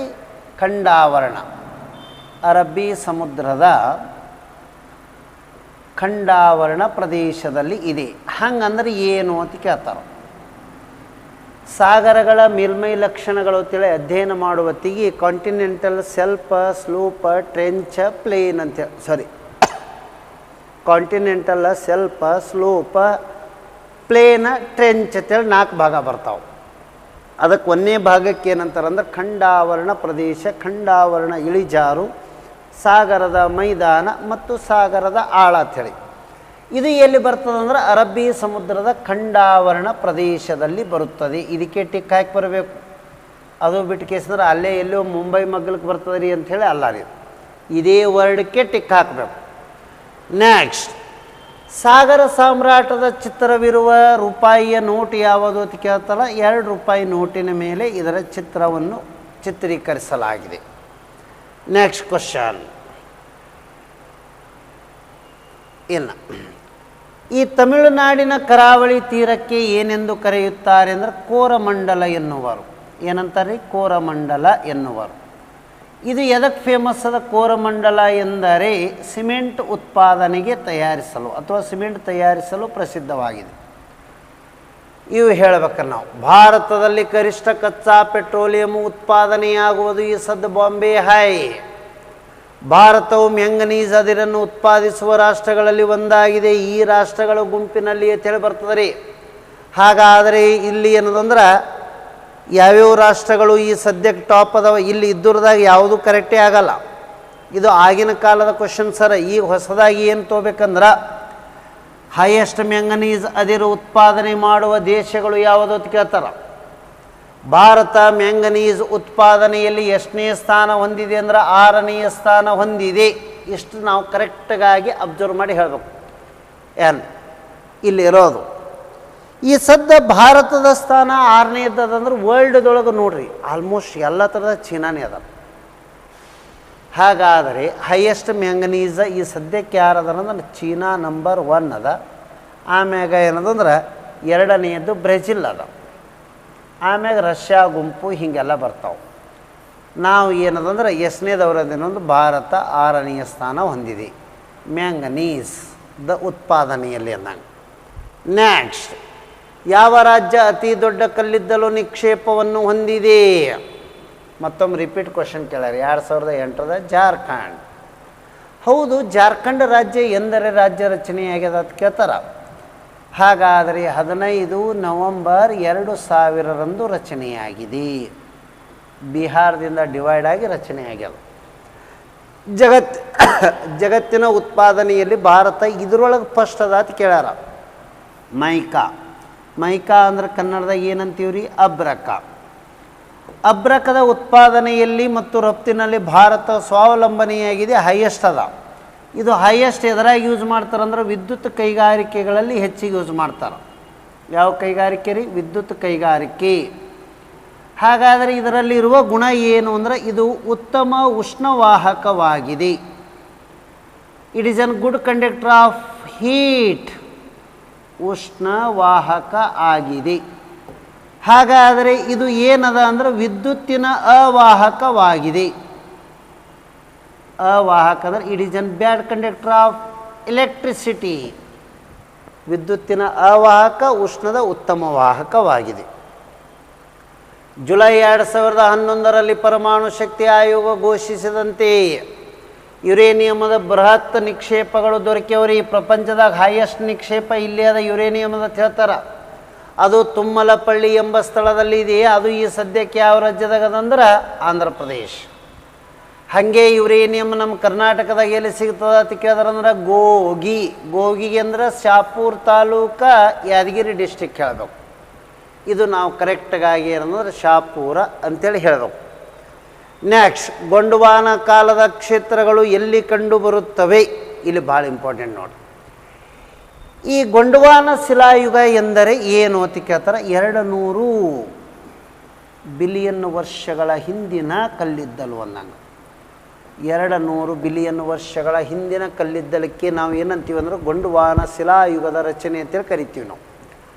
ಖಂಡಾವರಣ. ಅರಬ್ಬಿ ಸಮುದ್ರದ ಖಂಡಾವರಣ ಪ್ರದೇಶದಲ್ಲಿ ಇದೆ. ಹಂಗಂದ್ರೆ ಏನು ಅಂತ ಕೇಳ್ತಾರೆ. ಸಾಗರಗಳ ಮೇಲ್ಮೈ ಲಕ್ಷಣಗಳು ಅಂತೇಳಿ ಅಧ್ಯಯನ ಮಾಡುವತ್ತಿಗೆ continental self, slope, trench, plane ಅಂತೇಳಿ, ಸಾರಿ, continental self, slope, plane, trench ಅಂತೇಳಿ 4 ಭಾಗ ಬರ್ತಾವೆ. ಅದಕ್ಕೆ ಒಂದನೇ ಭಾಗಕ್ಕೆ ಏನಂತಾರೆ ಅಂದ್ರೆ ಖಂಡಾವರಣ ಪ್ರದೇಶ, ಖಂಡಾವರಣ ಇಳಿಜಾರು, ಸಾಗರದ ಮೈದಾನ ಮತ್ತು ಸಾಗರದ ಆಳ ಅಂಥೇಳಿ. ಇದು ಎಲ್ಲಿ ಬರ್ತದೆ ಅಂದ್ರೆ ಅರಬ್ಬಿ ಸಮುದ್ರದ ಖಂಡಾವರಣ ಪ್ರದೇಶದಲ್ಲಿ ಬರುತ್ತದೆ. ಇದಕ್ಕೆ ಟಿಕ್ ಹಾಕಿ ಬರಬೇಕು. ಅದು ಬಿಟ್ಟು ಕೇಸಂದ್ರೆ ಅಲ್ಲೇ ಎಲ್ಲೋ ಮುಂಬೈ ಮಗ್ಲಕ್ಕೆ ಬರ್ತದೆ ರೀ ಅಂಥೇಳಿ ಅಲ್ಲ ರೀ, ಇದೇ ವರ್ಡ್ಗೆ ಟಿಕ್ ಹಾಕಬೇಕು. ನೆಕ್ಸ್ಟ್, ಸಾಗರ ಸಾಮ್ರಾಟದ ಚಿತ್ರವಿರುವ ರೂಪಾಯಿಯ ನೋಟ್ ಯಾವುದು ಅಂತ ಕೇಳ್ತಲ್ಲ? 2 ರೂಪಾಯಿ ನೋಟಿನ ಮೇಲೆ ಇದರ ಚಿತ್ರವನ್ನು ಚಿತ್ರೀಕರಿಸಲಾಗಿದೆ. ನೆಕ್ಸ್ಟ್ ಕ್ವಶನ್, ಇಲ್ಲ, ಈ ತಮಿಳುನಾಡಿನ ಕರಾವಳಿ ತೀರಕ್ಕೆ ಏನೆಂದು ಕರೆಯುತ್ತಾರೆ ಅಂದರೆ ಕೋರಮಂಡಲ ಎನ್ನುವರು. ಏನಂತಾರೆ? ಕೋರಮಂಡಲ ಎನ್ನುವರು. ಇದು ಎದಕ್ಕೆ ಫೇಮಸ್ ಅದ? ಕೋರಮಂಡಲ ಎಂದರೆ ಸಿಮೆಂಟ್ ಉತ್ಪಾದನೆಗೆ ತಯಾರಿಸಲು ಅಥವಾ ಸಿಮೆಂಟ್ ತಯಾರಿಸಲು ಪ್ರಸಿದ್ಧವಾಗಿದೆ. ಇವು ಹೇಳ್ಬೇಕಂದ್ರೆ ನಾವು ಭಾರತದಲ್ಲಿ ಗರಿಷ್ಠ ಕಚ್ಚಾ ಪೆಟ್ರೋಲಿಯಂ ಉತ್ಪಾದನೆಯಾಗುವುದು ಈ ಸದ್ಯ ಬಾಂಬೆ ಹೈ. ಭಾರತವು ಮ್ಯಾಂಗನೀಸ್ ಅದಿರನ್ನು ಉತ್ಪಾದಿಸುವ ರಾಷ್ಟ್ರಗಳಲ್ಲಿ ಒಂದಾಗಿದೆ. ಈ ರಾಷ್ಟ್ರಗಳ ಗುಂಪಿನಲ್ಲಿ ಅಂತೇಳಿ ಬರ್ತದೆ ರೀ. ಹಾಗಾದರೆ ಇಲ್ಲಿ ಏನದಂದ್ರೆ ಯಾವ್ಯಾವ ರಾಷ್ಟ್ರಗಳು ಈ ಸದ್ಯಕ್ಕೆ ಟಾಪ್ ಅದಾವ? ಇಲ್ಲಿ ಇದ್ದರದಾಗ ಯಾವುದು ಕರೆಕ್ಟೇ ಆಗಲ್ಲ. ಇದು ಆಗಿನ ಕಾಲದ ಕ್ವಶನ್ ಸರ್. ಈಗ ಹೊಸದಾಗಿ ಏನು ತೊಗೋಬೇಕಂದ್ರೆ ಹೈಯೆಸ್ಟ್ ಮ್ಯಾಂಗನೀಸ್ ಅದಿರು ಉತ್ಪಾದನೆ ಮಾಡುವ ದೇಶಗಳು ಯಾವುದು ಅಂತ ಕೇಳ್ತಾರೆ. ಭಾರತ ಮ್ಯಾಂಗನೀಸ್ ಉತ್ಪಾದನೆಯಲ್ಲಿ ಎಷ್ಟನೇ ಸ್ಥಾನ ಹೊಂದಿದೆ ಅಂದ್ರೆ 6ನೇ ಸ್ಥಾನ ಹೊಂದಿದೆ. ಇಷ್ಟು ನಾವು ಕರೆಕ್ಟಾಗಿ ಅಬ್ಸರ್ವ್ ಮಾಡಿ ಹೇಳಬೇಕು. ಏನು ಇಲ್ಲಿರೋದು ಈ ಸದ್ಯ ಭಾರತದ ಸ್ಥಾನ 6ನೇದಂದ್ರೆ ವರ್ಲ್ಡ್ದೊಳಗೆ ನೋಡ್ರಿ ಆಲ್ಮೋಸ್ಟ್ ಎಲ್ಲ ಥರದ ಚೀನಾನೇ ಅದ. ಹಾಗಾದರೆ ಹೈಯೆಸ್ಟ್ ಮ್ಯಾಂಗನೀಸ್ ಈ ಸದ್ಯಕ್ಕೆ ಯಾರದ ಅಂದ್ರೆ ಚೀನಾ ನಂಬರ್ 1 ಅದ. ಆಮ್ಯಾಗ ಏನದಂದ್ರೆ 2ನೇದು ಬ್ರೆಜಿಲ್ ಅದ. ಆಮ್ಯಾಗ ರಷ್ಯಾ ಗುಂಪು ಹೀಗೆಲ್ಲ ಬರ್ತಾವೆ. ನಾವು ಏನದಂದ್ರೆ ಎಷ್ಟನೇದವ್ರದೇನಂದ್ರೆ ಭಾರತ 6ನೇ ಸ್ಥಾನ ಹೊಂದಿದೆ ಮ್ಯಾಂಗನೀಸ್ ದ ಉತ್ಪಾದನೆಯಲ್ಲಿ ಅಂದಂಗೆ. ನೆಕ್ಸ್ಟ್, ಯಾವ ರಾಜ್ಯ ಅತಿ ದೊಡ್ಡ ಕಲ್ಲಿದ್ದಲು ನಿಕ್ಷೇಪವನ್ನು ಹೊಂದಿದೆ? ಮತ್ತೊಮ್ಮೆ ರಿಪೀಟ್ ಕ್ವಶನ್ ಕೇಳ್ಯಾರ. 2008ದ ಜಾರ್ಖಂಡ್. ಹೌದು, ಜಾರ್ಖಂಡ್ ರಾಜ್ಯ ಎಂದರೆ ರಾಜ್ಯ ರಚನೆಯಾಗ್ಯದ ಅಂತ ಕೇಳ್ತಾರ. ಹಾಗಾದರೆ 15 ನವಂಬರ್ 2000ರಂದು ರಚನೆಯಾಗಿದೆ. ಬಿಹಾರದಿಂದ ಡಿವೈಡ್ ಆಗಿ ರಚನೆಯಾಗ್ಯದ. ಜಗತ್ತಿನ ಉತ್ಪಾದನೆಯಲ್ಲಿ ಭಾರತ ಇದರೊಳಗೆ ಫಸ್ಟ್ ಅದ ಅಂತ ಕೇಳ್ಯಾರ. ಮೈಕಾ ಅಂದ್ರೆ ಕನ್ನಡದಾಗ ಏನಂತೀವ್ರಿ? ಅಬ್ರಕ. ಅಬ್ರಕದ ಉತ್ಪಾದನೆಯಲ್ಲಿ ಮತ್ತು ರಫ್ತಿನಲ್ಲಿ ಭಾರತ ಸ್ವಾವಲಂಬನೆಯಾಗಿದೆ, ಹೈಯೆಸ್ಟ್ ಅದ. ಇದು ಹೈಯೆಸ್ಟ್ ಎದರಾಗಿ ಯೂಸ್ ಮಾಡ್ತಾರಂದ್ರೆ ವಿದ್ಯುತ್ ಕೈಗಾರಿಕೆಗಳಲ್ಲಿ ಹೆಚ್ಚಿಗೆ ಯೂಸ್ ಮಾಡ್ತಾರೆ. ಯಾವ ಕೈಗಾರಿಕೆ ರೀ? ವಿದ್ಯುತ್ ಕೈಗಾರಿಕೆ. ಹಾಗಾದರೆ ಇದರಲ್ಲಿರುವ ಗುಣ ಏನು ಅಂದರೆ ಇದು ಉತ್ತಮ ಉಷ್ಣವಾಹಕವಾಗಿದೆ. It is an good conductor of heat. ಉಷ್ಣವಾಹಕ ಆಗಿದೆ. ಹಾಗಾದರೆ ಇದು ಏನದ ಅಂದರೆ ವಿದ್ಯುತ್ತಿನ ಅವಾಹಕವಾಗಿದೆ. ಅವಾಹಕ ಅಂದರೆ it is an bad conductor of electricity. ವಿದ್ಯುತ್ತಿನ ಅವಾಹಕ, ಉಷ್ಣದ ಉತ್ತಮ ವಾಹಕವಾಗಿದೆ. ಜುಲೈ 2011ರಲ್ಲಿ ಪರಮಾಣು ಶಕ್ತಿ ಆಯೋಗ ಘೋಷಿಸಿದಂತೆ ಯುರೇನಿಯಮದ ಬೃಹತ್ ನಿಕ್ಷೇಪಗಳು ದೊರಕ್ಯವ್ರಿ. ಪ್ರಪಂಚದಾಗ ಹೈಯೆಸ್ಟ್ ನಿಕ್ಷೇಪ ಇಲ್ಲಿ ಅದ ಯುರೇನಿಯಮದ ಹೇಳ್ತಾರ. ಅದು ತುಮ್ಮಲಪಳ್ಳಿ ಎಂಬ ಸ್ಥಳದಲ್ಲಿ ಇದೆ. ಅದು ಈ ಸದ್ಯಕ್ಕೆ ಯಾವ ರಾಜ್ಯದಾಗದಂದ್ರೆ ಆಂಧ್ರ ಪ್ರದೇಶ್. ಹಾಗೆ ಯುರೇನಿಯಮ್ ನಮ್ಮ ಕರ್ನಾಟಕದಾಗ ಎಲ್ಲಿ ಸಿಗ್ತದ ಅಂತ ಕೇಳಿದ್ರಂದ್ರೆ ಗೋಗಿಗೆ ಅಂದ್ರೆ ಶಾಪೂರ್ ತಾಲೂಕ, ಯಾದಗಿರಿ ಡಿಸ್ಟಿಕ್ ಹೇಳಬೇಕು. ಇದು ನಾವು ಕರೆಕ್ಟಾಗಿ ಏನಂದ್ರೆ ಶಾಪೂರ ಅಂತೇಳಿ ಹೇಳಬೇಕು. ನೆಕ್ಸ್ಟ್, ಗೊಂಡವಾನ ಕಾಲದ ಕ್ಷೇತ್ರಗಳು ಎಲ್ಲಿ ಕಂಡು ಬರುತ್ತವೆ? ಇಲ್ಲಿ ಭಾಳ ಇಂಪಾರ್ಟೆಂಟ್ ನೋಡಿ. ಈ ಗೊಂಡವಾನ ಶಿಲಾಯುಗ ಎಂದರೆ ಏನು ಅಂತ ಕೇಳ್ತಾರೆ. 200 ಬಿಲಿಯನ್ ವರ್ಷಗಳ ಹಿಂದಿನ ಕಲ್ಲಿದ್ದಲು ಅಂದಂಗೆ. 200 ಬಿಲಿಯನ್ ವರ್ಷಗಳ ಹಿಂದಿನ ಕಲ್ಲಿದ್ದಲಕ್ಕೆ ನಾವು ಏನಂತೀವಿ ಅಂದ್ರೆ ಗೊಂಡವಾನ ಶಿಲಾಯುಗದ ರಚನೆ ಅಂತೇಳಿ ಕರಿತೀವಿ ನಾವು.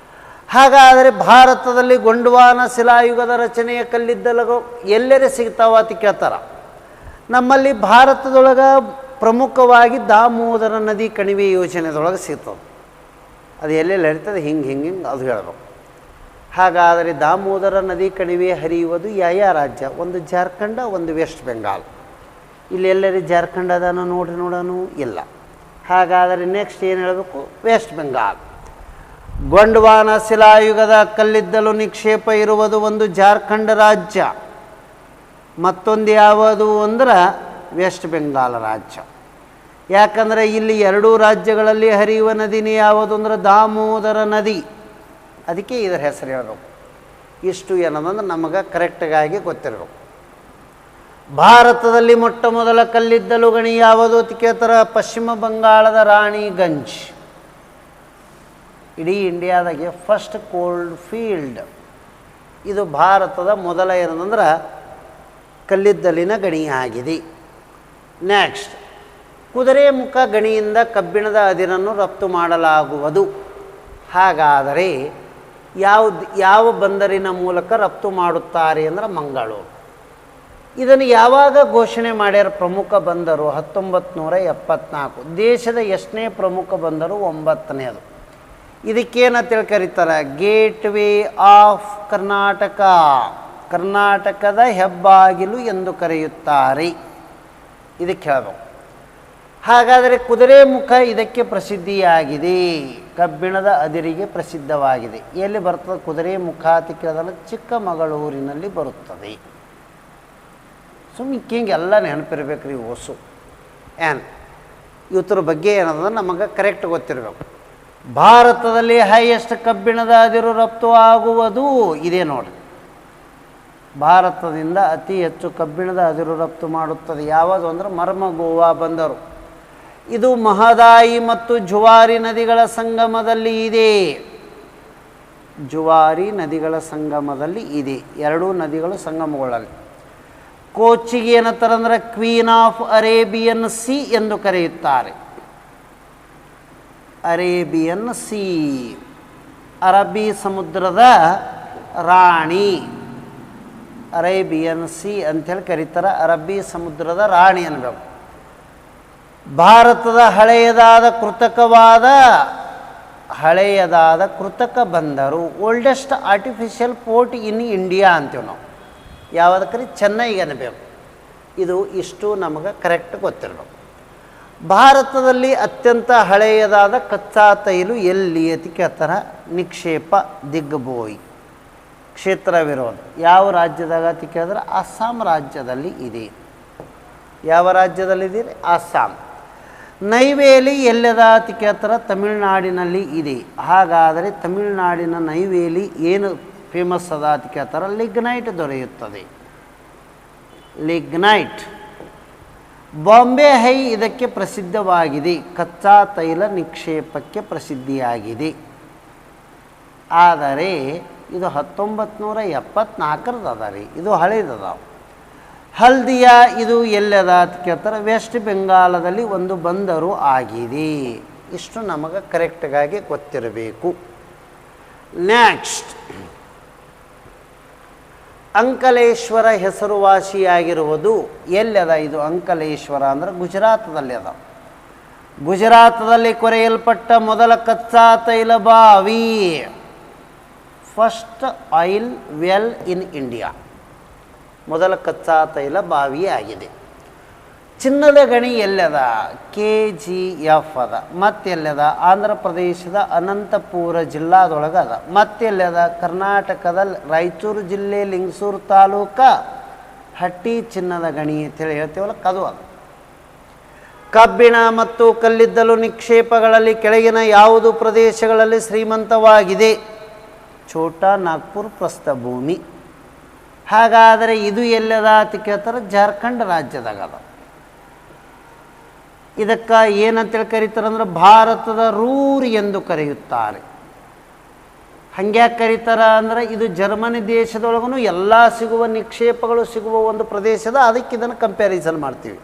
ಹಾಗಾದರೆ ಭಾರತದಲ್ಲಿ ಗೊಂಡವಾನ ಶಿಲಾಯುಗದ ರಚನೆಯ ಕಲ್ಲಿದ್ದಲು ಎಲ್ಲೆಡೆ ಸಿಗ್ತಾವ ಅಂತ ಕೇಳ್ತಾರ. ನಮ್ಮಲ್ಲಿ ಭಾರತದೊಳಗೆ ಪ್ರಮುಖವಾಗಿ ದಾಮೋದರ ನದಿ ಕಣಿವೆ ಯೋಜನೆದೊಳಗೆ ಸಿಗ್ತದೆ. ಅದು ಎಲ್ಲೆಲ್ಲಿ ಹರಿತದೆ ಹಿಂಗೆ ಅದು ಹೇಳಬೇಕು. ಹಾಗಾದರೆ ದಾಮೋದರ ನದಿ ಕಣಿವೆ ಹರಿಯುವುದು ಯಾವ ರಾಜ್ಯ? ಒಂದು ಜಾರ್ಖಂಡ, ಒಂದು ವೆಸ್ಟ್ ಬೆಂಗಾಲ್. ಇಲ್ಲಿ ಎಲ್ಲರಿ ಜಾರ್ಖಂಡ್ ಅದಾನೋ ನೋಡೋಣ ಇಲ್ಲ. ಹಾಗಾದರೆ ನೆಕ್ಸ್ಟ್ ಏನು ಹೇಳಬೇಕು? ವೆಸ್ಟ್ ಬೆಂಗಾಲ್. ಗೊಂಡವಾನ ಶಿಲಾಯುಗದ ಕಲ್ಲಿದ್ದಲು ನಿಕ್ಷೇಪ ಇರುವುದು ಒಂದು ಜಾರ್ಖಂಡ್ ರಾಜ್ಯ, ಮತ್ತೊಂದು ಯಾವುದು ಅಂದ್ರೆ ವೆಸ್ಟ್ ಬೆಂಗಾಲ್ ರಾಜ್ಯ. ಯಾಕಂದರೆ ಇಲ್ಲಿ ಎರಡೂ ರಾಜ್ಯಗಳಲ್ಲಿ ಹರಿಯುವ ನದಿನೇ ಯಾವುದು ಅಂದ್ರೆ ದಾಮೋದರ ನದಿ. ಅದಕ್ಕೆ ಇದರ ಹೆಸರು ಹೇಳಬೇಕು. ಇಷ್ಟು ಏನಂದ್ರೆ ನಮಗೆ ಕರೆಕ್ಟಾಗಿ ಗೊತ್ತಿರಬೇಕು. ಭಾರತದಲ್ಲಿ ಮೊಟ್ಟ ಮೊದಲ ಕಲ್ಲಿದ್ದಲು ಗಣಿ ಯಾವುದು ಅಂತ ಕೇಳ್ತಾರೆ. ಪಶ್ಚಿಮ ಬಂಗಾಳದ ರಾಣಿಗಂಜ್. ಇಡೀ ಇಂಡಿಯಾದಾಗೆ ಫಸ್ಟ್ ಕೋಲ್ಡ್ ಫೀಲ್ಡ್. ಇದು ಭಾರತದ ಮೊದಲ ಏನಂದ್ರೆ ಕಲ್ಲಿದ್ದಲಿನ ಗಣಿಯಾಗಿದೆ. ನೆಕ್ಸ್ಟ್, ಕುದುರೆಮುಖ ಗಣಿಯಿಂದ ಕಬ್ಬಿಣದ ಅದಿರನ್ನು ರಫ್ತು ಮಾಡಲಾಗುವುದು. ಹಾಗಾದರೆ ಯಾವ ಬಂದರಿನ ಮೂಲಕ ರಫ್ತು ಮಾಡುತ್ತಾರೆ ಅಂದರೆ ಮಂಗಳೂರು. ಇದನ್ನು ಯಾವಾಗ ಘೋಷಣೆ ಮಾಡ್ಯಾರ ಪ್ರಮುಖ ಬಂದರು? 1974. ದೇಶದ ಎಷ್ಟನೇ ಪ್ರಮುಖ ಬಂದರು? 9ನೇದು. ಇದಕ್ಕೇನಂತೇಳಿ ಕರೀತಾರೆ? Gate way of Karnataka. ಕರ್ನಾಟಕದ ಹೆಬ್ಬಾಗಿಲು ಎಂದು ಕರೆಯುತ್ತಾರೆ. ಇದಕ್ಕೆ ಹೇಳಬೇಕು. ಹಾಗಾದರೆ ಕುದುರೆಮುಖ ಇದಕ್ಕೆ ಪ್ರಸಿದ್ಧಿಯಾಗಿದೆ, ಕಬ್ಬಿಣದ ಅದಿರಿಗೆ ಪ್ರಸಿದ್ಧವಾಗಿದೆ. ಎಲ್ಲಿ ಬರ್ತದೆ ಕುದುರೆಮುಖ ಅಂತ ಕೇಳಿದ್ರೆ ಚಿಕ್ಕಮಗಳೂರಿನಲ್ಲಿ ಬರುತ್ತದೆ. ಸುಮ್ಮನೆ ಹಿಂಗೆಲ್ಲ ನೆನಪಿರ್ಬೇಕು ರೀ. ಹೊಸು ಇವತ್ತರ ಬಗ್ಗೆ ಏನಂದ್ರೆ ನಮಗೆ ಕರೆಕ್ಟ್ ಗೊತ್ತಿರಬೇಕು. ಭಾರತದಲ್ಲಿ ಹೈಯೆಸ್ಟ್ ಕಬ್ಬಿಣದ ಅದಿರು ರಫ್ತು ಆಗುವುದು ಇದೇ ನೋಡಿ. ಭಾರತದಿಂದ ಅತಿ ಹೆಚ್ಚು ಕಬ್ಬಿಣದ ಅದಿರು ರಫ್ತು ಮಾಡುತ್ತದೆ ಯಾವುದು ಅಂದರೆ ಮರ್ಮಗೋವಾ ಬಂದರು. ಇದು ಮಹದಾಯಿ ಮತ್ತು ಜುವಾರಿ ನದಿಗಳ ಸಂಗಮದಲ್ಲಿ ಇದೆ. ಜುವಾರಿ ನದಿಗಳ ಸಂಗಮದಲ್ಲಿ ಇದೆ. ಎರಡೂ ನದಿಗಳು ಸಂಗಮಗಳಲ್ಲಿ. ಕೋಚಿಗೆ ಏನಂತಾರೆ ಅಂದರೆ ಕ್ವೀನ್ ಆಫ್ ಅರೇಬಿಯನ್ ಸಿ ಎಂದು ಕರೆಯುತ್ತಾರೆ. ಅರೇಬಿಯನ್ ಸಿ, ಅರಬ್ಬಿ ಸಮುದ್ರದ ರಾಣಿ. ಅರೇಬಿಯನ್ ಸಿ ಅಂಥೇಳಿ ಕರೀತಾರೆ. ಅರಬ್ಬಿ ಸಮುದ್ರದ ರಾಣಿ ಅನ್ಬೇಕು. ಭಾರತದ ಹಳೆಯದಾದ ಕೃತಕವಾದ ಹಳೆಯದಾದ ಕೃತಕ ಬಂದರು, oldest artificial port in India ಅಂತೀವಿ ನಾವು. ಯಾವುದಕ್ಕೆ ಚೆನ್ನೈಗೆ ಅನ್ಬೇಕು. ಇದು ಇಷ್ಟು ನಮಗೆ ಕರೆಕ್ಟ್ ಗೊತ್ತಿರಬೇಕು. ಭಾರತದಲ್ಲಿ ಅತ್ಯಂತ ಹಳೆಯದಾದ ಕಚ್ಚಾ ತೈಲು ಎಲ್ಲಿ ಅತಿ ಕೇಳ್ತಾರ? ನಿಕ್ಷೇಪ ದಿಗ್ಬೋಯಿ ಕ್ಷೇತ್ರ ವಿರೋಧ ಯಾವ ರಾಜ್ಯದಾಗ ಅತಿ ಕೇಳಿದ್ರೆ ಅಸ್ಸಾಂ ರಾಜ್ಯದಲ್ಲಿ ಇದೆ. ಯಾವ ರಾಜ್ಯದಲ್ಲಿದೆ? ಅಸ್ಸಾಂ. ನೈವೇಲಿ ಎಲ್ಲದ ಅತಿ ಕೇಳ್ತಾರ? ತಮಿಳುನಾಡಿನಲ್ಲಿ ಇದೆ. ಹಾಗಾದರೆ ತಮಿಳುನಾಡಿನ ನೈವೇಲಿ ಏನು ಫೇಮಸ್ ಅದ ಅತಿ ಕೇಳ್ತಾರ? ಲಿಗ್ನೈಟ್ ದೊರೆಯುತ್ತದೆ. ಲಿಗ್ನೈಟ್. ಬಾಂಬೆ ಹೈ ಇದಕ್ಕೆ ಪ್ರಸಿದ್ಧವಾಗಿದೆ, ಕಚ್ಚಾ ತೈಲ ನಿಕ್ಷೇಪಕ್ಕೆ ಪ್ರಸಿದ್ಧಿಯಾಗಿದೆ. ಆದರೆ ಇದು 1974 ಅದ ರೀ, ಇದು ಹಳೇದದ. ಹಲ್ದಿಯಾ ಇದು ಎಲ್ಲದ ಅಂತ ಕೇಳ್ತಾರೆ? ವೆಸ್ಟ್ ಬೆಂಗಾಲದಲ್ಲಿ ಒಂದು ಬಂದರು ಆಗಿದೆ. ಇಷ್ಟು ನಮಗೆ ಕರೆಕ್ಟಾಗಿ ಗೊತ್ತಿರಬೇಕು. ನೆಕ್ಸ್ಟ್, ಅಂಕಲೇಶ್ವರ ಹೆಸರುವಾಸಿಯಾಗಿರುವುದು ಎಲ್ಲದ? ಇದು ಅಂಕಲೇಶ್ವರ ಅಂದರೆ ಗುಜರಾತದಲ್ಲಿ ಅದ. ಗುಜರಾತದಲ್ಲಿ ಕೊರೆಯಲ್ಪಟ್ಟ ಮೊದಲ ಕಚ್ಚಾ ತೈಲ ಬಾವಿ, first oil well in India, ಮೊದಲ ಕಚ್ಚಾ ತೈಲ ಬಾವಿ ಆಗಿದೆ. ಚಿನ್ನದ ಗಣಿ ಎಲ್ಲದ? KGF ಅದ. ಮತ್ತೆಲ್ಲದ? ಆಂಧ್ರ ಪ್ರದೇಶದ ಅನಂತಪುರ ಜಿಲ್ಲಾದೊಳಗೆ ಅದ. ಮತ್ತೆಲ್ಲದ? ಕರ್ನಾಟಕದ ರಾಯಚೂರು ಜಿಲ್ಲೆ ಲಿಂಗಸೂರು ತಾಲೂಕ ಹಟ್ಟಿ ಚಿನ್ನದ ಗಣಿ ಅಂತೇಳಿ ಹೇಳ್ತೀವಲ್ಲ, ಕದು ಅದು. ಕಬ್ಬಿಣ ಮತ್ತು ಕಲ್ಲಿದ್ದಲು ನಿಕ್ಷೇಪಗಳಲ್ಲಿ ಕೆಳಗಿನ ಯಾವುದು ಪ್ರದೇಶಗಳಲ್ಲಿ ಶ್ರೀಮಂತವಾಗಿದೆ? ಛೋಟಾ ನಾಗ್ಪುರ್ ಪ್ರಸ್ಥಭೂಮಿ. ಹಾಗಾದರೆ ಇದು ಎಲ್ಲದ ಅಂತ ಕೇಳ್ತಾರೆ? ಜಾರ್ಖಂಡ್ ರಾಜ್ಯದಾಗ ಅದ. ಇದಕ್ಕೆ ಏನಂತೇಳಿ ಕರೀತಾರೆ ಅಂದ್ರೆ ಭಾರತದ ರೂರ್ ಎಂದು ಕರೆಯುತ್ತಾರೆ. ಹಂಗ್ಯಾಕೆ ಕರೀತಾರ ಅಂದ್ರೆ ಇದು ಜರ್ಮನಿ ದೇಶದೊಳಗೂ ಎಲ್ಲ ಸಿಗುವ ನಿಕ್ಷೇಪಗಳು ಸಿಗುವ ಒಂದು ಪ್ರದೇಶದ, ಅದಕ್ಕೆ ಇದನ್ನು ಕಂಪ್ಯಾರಿಸನ್ ಮಾಡ್ತೀವಿ.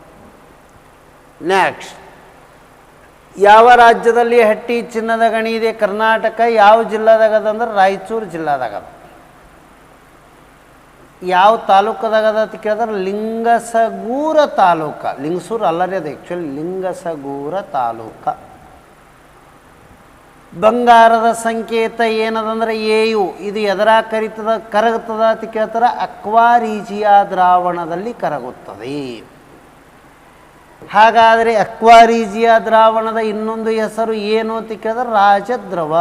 ನೆಕ್ಸ್ಟ್, ಯಾವ ರಾಜ್ಯದಲ್ಲಿ ಹಟ್ಟಿ ಚಿನ್ನದ ಗಣಿ ಇದೆ? ಕರ್ನಾಟಕ. ಯಾವ ಜಿಲ್ಲಾದಾಗದ ಅಂದ್ರೆ ರಾಯಚೂರು ಜಿಲ್ಲಾದಾಗದ. ಯಾವ ತಾಲೂಕದಾಗದ ಅಂತ ಕೇಳಿದ್ರೆ ಲಿಂಗಸಗೂರ ತಾಲೂಕ. ಲಿಂಗಸೂರು ಅಲ್ಲರಿ, ಅದು ಆ್ಯಕ್ಚುಲಿ ಲಿಂಗಸಗೂರ ತಾಲೂಕ. ಬಂಗಾರದ ಸಂಕೇತ ಏನದಂದ್ರೆ AU. ಇದು ಎದರ ಕರಗುತ್ತದ ಅಂತ ಕೇಳ್ತಾರೆ? ಅಕ್ವಾರೀಜಿಯಾ ದ್ರಾವಣದಲ್ಲಿ ಕರಗುತ್ತದೆ. ಹಾಗಾದರೆ ಅಕ್ವಾರೀಜಿಯಾ ದ್ರಾವಣದ ಇನ್ನೊಂದು ಹೆಸರು ಏನು ಅಂತ ಕೇಳಿದ್ರೆ ರಾಜದ್ರವ.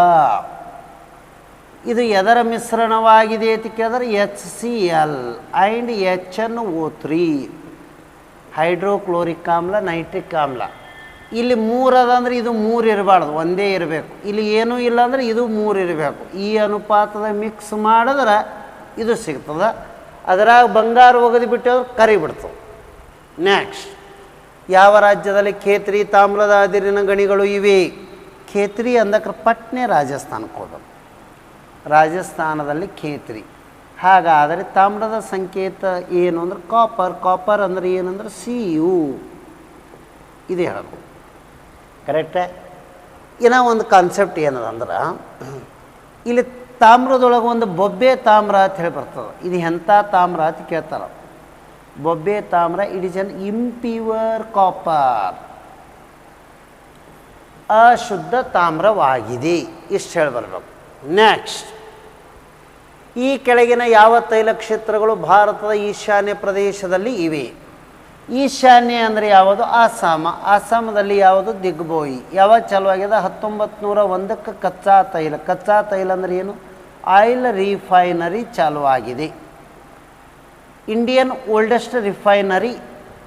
ಇದು ಎದರ ಮಿಶ್ರಣವಾಗಿದೆ ಅಂತ ಕೇಳಿದ್ರೆ HCl ಆ್ಯಂಡ್ HNO3, ಹೈಡ್ರೋಕ್ಲೋರಿಕ್ ಆಮ್ಲ, ನೈಟ್ರಿಕ್ ಆಮ್ಲ. ಇಲ್ಲಿ 3 ಅದ ಅಂದರೆ ಇದು 3 ಇರಬಾರ್ದು, ಒಂದೇ ಇರಬೇಕು. ಇಲ್ಲಿ ಏನೂ ಇಲ್ಲ ಅಂದರೆ ಇದು 3 ಇರಬೇಕು. ಈ ಅನುಪಾತದ ಮಿಕ್ಸ್ ಮಾಡಿದ್ರೆ ಇದು ಸಿಗ್ತದೆ. ಅದರಾಗ ಬಂಗಾರ ಒಗೆದು ಬಿಟ್ಟು ಕರಿಬಿಡ್ತವೆ. ನೆಕ್ಸ್ಟ್, ಯಾವ ರಾಜ್ಯದಲ್ಲಿ ಖೇತ್ರಿ ತಾಮ್ರದ ಅದಿರಿನ ಗಣಿಗಳು ಇವೆ? ಖೇತ್ರಿ ಅಂದಕ್ಕೆ ಪಟ್ನೆ ರಾಜಸ್ಥಾನಕ್ಕೆ ಹೋದವು. ರಾಜಸ್ಥಾನದಲ್ಲಿ ಖೇತ್ರಿ. ಹಾಗಾದರೆ ತಾಮ್ರದ ಸಂಕೇತ ಏನು ಅಂದ್ರೆ ಕಾಪರ್. ಕಾಪರ್ ಅಂದರೆ ಏನಂದ್ರೆ Cu. ಇದು ಹೇಳಬೇಕು. ಕರೆಕ್ಟೇ? ಇನ್ನೂ ಒಂದು ಕಾನ್ಸೆಪ್ಟ್ ಏನದ ಅಂದ್ರೆ ಇಲ್ಲಿ ತಾಮ್ರದೊಳಗೆ ಒಂದು ಬೊಬ್ಬೆ ತಾಮ್ರ ಅಂತ ಹೇಳಿ ಬರ್ತದೆ. ಇದು ಎಂಥ ತಾಮ್ರ ಅಂತ ಕೇಳ್ತಾರೆ? ಬೊಬ್ಬೆ ತಾಮ್ರ. It is an impure copper, ಅಶುದ್ಧ ತಾಮ್ರವಾಗಿದೆ. ಇಷ್ಟು ಹೇಳಿ ಬರಬೇಕು. ನೆಕ್ಸ್ಟ್, ಈ ಕೆಳಗಿನ ಯಾವ ತೈಲ ಕ್ಷೇತ್ರಗಳು ಭಾರತದ ಈಶಾನ್ಯ ಪ್ರದೇಶದಲ್ಲಿ ಇವೆ? ಈಶಾನ್ಯ ಅಂದರೆ ಯಾವುದು? ಅಸ್ಸಾಮ. ಅಸ್ಸಾಮದಲ್ಲಿ ಯಾವುದು? ದಿಗ್ಬೋಯಿ. ಯಾವಾಗ ಚಾಲುವಾಗಿದೆ? 1901ಕ್ಕೆ ಕಚ್ಚಾ ತೈಲ. ಕಚ್ಚಾ ತೈಲ ಅಂದರೆ ಏನು? ಆಯಿಲ್ ರಿಫೈನರಿ ಚಾಲುವಾಗಿದೆ. Indian oldest refinery